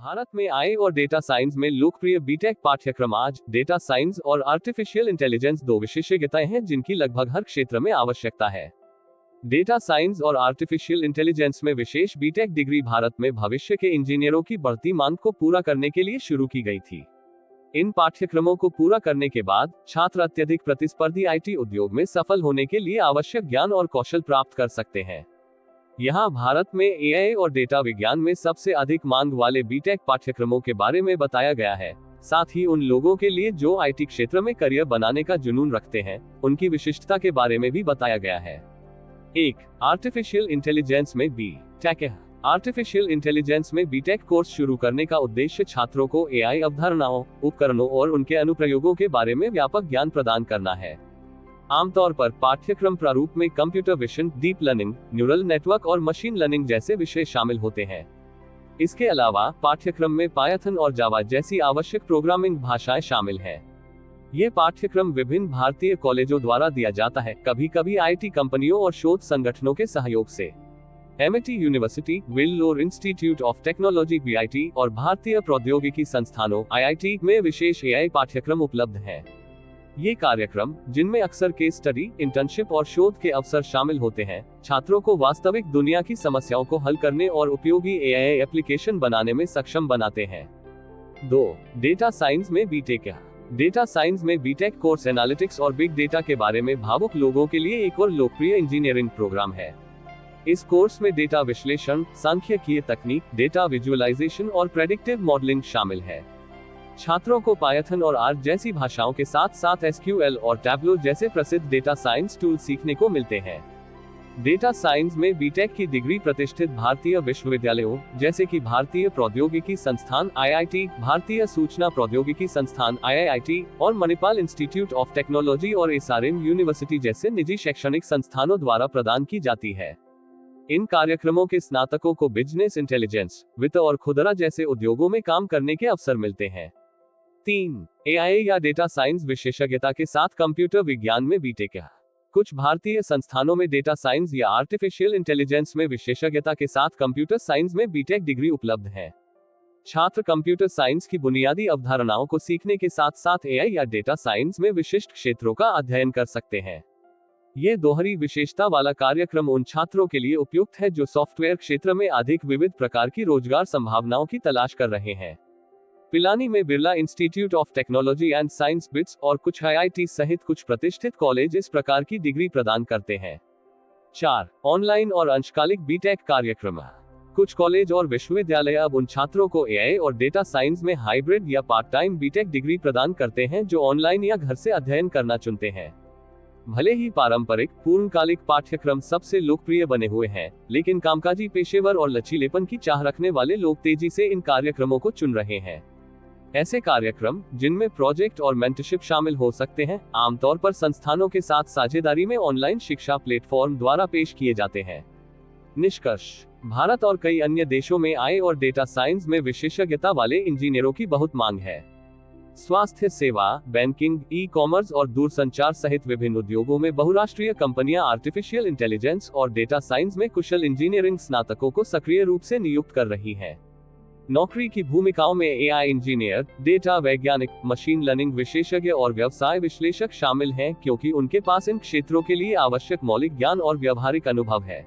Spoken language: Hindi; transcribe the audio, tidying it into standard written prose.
भारत में आई और डेटा साइंस में लोकप्रिय बीटेक पाठ्यक्रम आज डेटा साइंस और आर्टिफिशियल इंटेलिजेंस दो विशेषज्ञताएं हैं जिनकी लगभग हर क्षेत्र में आवश्यकता है। डेटा साइंस और आर्टिफिशियल इंटेलिजेंस में विशेष बीटेक डिग्री भारत में भविष्य के इंजीनियरों की बढ़ती मांग को पूरा करने के लिए शुरू की गई थी। इन पाठ्यक्रमों को पूरा करने के बाद छात्र अत्यधिक प्रतिस्पर्धी आईटी उद्योग में सफल होने के लिए आवश्यक ज्ञान और कौशल प्राप्त कर सकते हैं। यहाँ भारत में एआई और डेटा विज्ञान में सबसे अधिक मांग वाले बीटेक पाठ्यक्रमों के बारे में बताया गया है। साथ ही उन लोगों के लिए जो आईटी क्षेत्र में करियर बनाने का जुनून रखते हैं, उनकी विशिष्टता के बारे में भी बताया गया है। 1. आर्टिफिशियल इंटेलिजेंस में बी.टेक। आर्टिफिशियल इंटेलिजेंस में बीटेक कोर्स शुरू करने का उद्देश्य छात्रों को एआई अवधारणाओं, उपकरणों और उनके अनुप्रयोगों के बारे में व्यापक ज्ञान प्रदान करना है। आमतौर पर पाठ्यक्रम प्रारूप में computer vision, deep learning, neural network और मशीन लर्निंग जैसे विषय शामिल होते हैं। इसके अलावा पाठ्यक्रम में पायथन और जावा जैसी आवश्यक प्रोग्रामिंग भाषाएं शामिल हैं। ये पाठ्यक्रम विभिन्न भारतीय कॉलेजों द्वारा दिया जाता है, कभी-कभी आईटी कंपनियों और शोध संगठनों के सहयोग से। MIT university, Vellore institute of technology (VIT) और भारतीय प्रौद्योगिकी संस्थानों (आईआईटी) में विशेष एआई पाठ्यक्रम उपलब्ध हैं। ये कार्यक्रम, जिनमें अक्सर केस स्टडी, इंटर्नशिप और शोध के अवसर शामिल होते हैं, छात्रों को वास्तविक दुनिया की समस्याओं को हल करने और उपयोगी एआई एप्लीकेशन बनाने में सक्षम बनाते हैं। 2. डेटा साइंस में बीटेक। डेटा साइंस में बीटेक कोर्स एनालिटिक्स और बिग डेटा के बारे में भावुक लोगों के लिए एक और लोकप्रिय इंजीनियरिंग प्रोग्राम है। इस कोर्स में डेटा विश्लेषण, सांख्यिकीय तकनीक, डेटा विजुअलाइजेशन और प्रेडिक्टिव मॉडलिंग शामिल है। छात्रों को पायथन और आर जैसी भाषाओं के साथ साथ एसक्यूएल और टैब्लो जैसे प्रसिद्ध डेटा साइंस टूल सीखने को मिलते हैं। डेटा साइंस में बीटेक की डिग्री प्रतिष्ठित भारतीय विश्वविद्यालयों जैसे कि भारतीय प्रौद्योगिकी संस्थान (आईआईटी), भारतीय सूचना प्रौद्योगिकी संस्थान (आईआईटी) और मणिपाल इंस्टीट्यूट ऑफ टेक्नोलॉजी और एसआरएम यूनिवर्सिटी जैसे निजी शैक्षणिक संस्थानों द्वारा प्रदान की जाती है। इन कार्यक्रमों के स्नातकों को बिजनेस इंटेलिजेंस, वित्त और खुदरा जैसे उद्योगों में काम करने के अवसर मिलते हैं। 3. एआई या डेटा साइंस विशेषज्ञता के साथ कंप्यूटर विज्ञान में बीटेक। कुछ भारतीय संस्थानों में डेटा साइंस या आर्टिफिशियल इंटेलिजेंस में विशेषज्ञता के साथ कंप्यूटर साइंस में बीटेक डिग्री उपलब्ध है। छात्र कंप्यूटर साइंस की बुनियादी अवधारणाओं को सीखने के साथ साथ एआई या डेटा साइंस में विशिष्ट क्षेत्रों का अध्ययन कर सकते हैं। ये दोहरी विशेषता वाला कार्यक्रम उन छात्रों के लिए उपयुक्त है जो सॉफ्टवेयर क्षेत्र में अधिक विविध प्रकार की रोजगार संभावनाओं की तलाश कर रहे हैं। पिलानी में Birla institute of technology and science (bits) और कुछ आईआईटी सहित कुछ प्रतिष्ठित कॉलेज इस प्रकार की डिग्री प्रदान करते हैं। 4. ऑनलाइन और अंशकालिक बीटेक कार्यक्रम। कुछ कॉलेज और विश्वविद्यालय अब उन छात्रों को एआई और डेटा साइंस में हाइब्रिड या पार्ट टाइम बीटेक डिग्री प्रदान करते हैं जो ऑनलाइन या घर से अध्ययन करना चुनते हैं। भले ही पारंपरिक पूर्णकालिक पाठ्यक्रम सबसे लोकप्रिय बने हुए हैं, लेकिन कामकाजी पेशेवर और लचीलेपन की चाह रखने वाले लोग तेजी से इन कार्यक्रमों को चुन रहे हैं। ऐसे कार्यक्रम, जिनमें प्रोजेक्ट और मेंटरशिप शामिल हो सकते हैं, आमतौर पर संस्थानों के साथ साझेदारी में ऑनलाइन शिक्षा प्लेटफॉर्म द्वारा पेश किए जाते हैं। निष्कर्ष: भारत और कई अन्य देशों में आई और डेटा साइंस में विशेषज्ञता वाले इंजीनियरों की बहुत मांग है। स्वास्थ्य सेवा, बैंकिंग, ई-कॉमर्स और दूरसंचार सहित विभिन्न उद्योगों में बहुराष्ट्रीय कंपनियां आर्टिफिशियल इंटेलिजेंस और डेटा साइंस में कुशल इंजीनियरिंग स्नातकों को सक्रिय रूप से नियुक्त कर रही हैं। नौकरी की भूमिकाओं में एआई इंजीनियर, डेटा वैज्ञानिक, मशीन लर्निंग विशेषज्ञ और व्यवसाय विश्लेषक शामिल हैं, क्योंकि उनके पास इन क्षेत्रों के लिए आवश्यक मौलिक ज्ञान और व्यावहारिक अनुभव है।